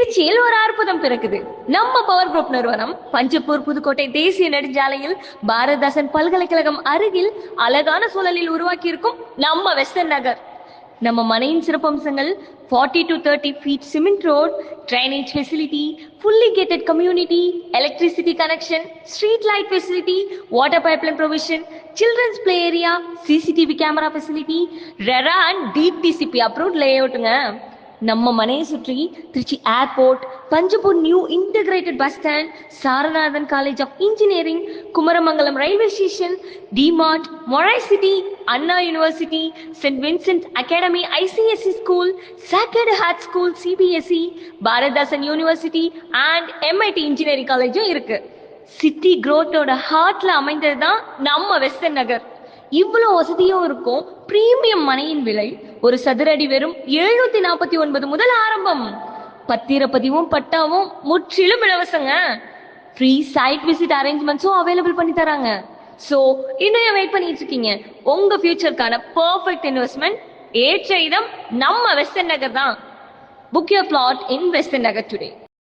திருச்சியில் ஒரு அற்புதம் பிறக்குது. நம்ம பவர் குரூப் நிறுவனம் பஞ்சப்பூர் புதுக்கோட்டை தேசிய நெடுஞ்சாலையில் பாரதிதாசன் பல்கலைக்கழகம் அருகில் அழகான சூழலில் உருவாக்கி இருக்கும் நம்ம வெஸ்டர்ன் நகர். நம்ம மனையின் சிறப்பம்சங்கள் 40 to 30 feet cement road, drainage facility, fully gated community, electricity connection, street light facility, water pipeline provision, children's play area, CCTV camera facility, RERA and DTCP approved layoutங்க. நம்ம மனையை சுற்றி Tiruchi airport, Panjappur new integrated bus stand, Saranathan college of engineering, Kumaramangalam railway station, DMart, Morai city, Anna university, Saint Vincent academy ICSE school, sacred heart school CBSE, Bharathidasan university and MIT engineering காலேஜும் இருக்கு. City growth-ஓட ஹார்ட்ல அமைந்தது தான் நம்ம western நகர். இவ்வளவு வசதியும் இருக்கும். பிரீமியம் மனையின் விலை ஒரு சதுர அடி வெறும் 749 முதல் ஆரம்பம். பத்திரப்பதிவும் பட்டாவும் முற்றிலும் இலவசங்க. ஃப்ரீ சைட் விசிட் அரேஞ்ச்மெண்ட்ஸும் அவைலபிள் பண்ணி தராங்க. சோ இன்னும் வெயிட் பண்ணிட்டு இருக்கீங்க? உங்க ஃபியூச்சருக்கான பெர்ஃபெக்ட் இன்வெஸ்ட்மெண்ட் ஏற்ற இடம் நம்ம வெஸ்டர்ன் நகர் தான். Book your flat in western Nagar today.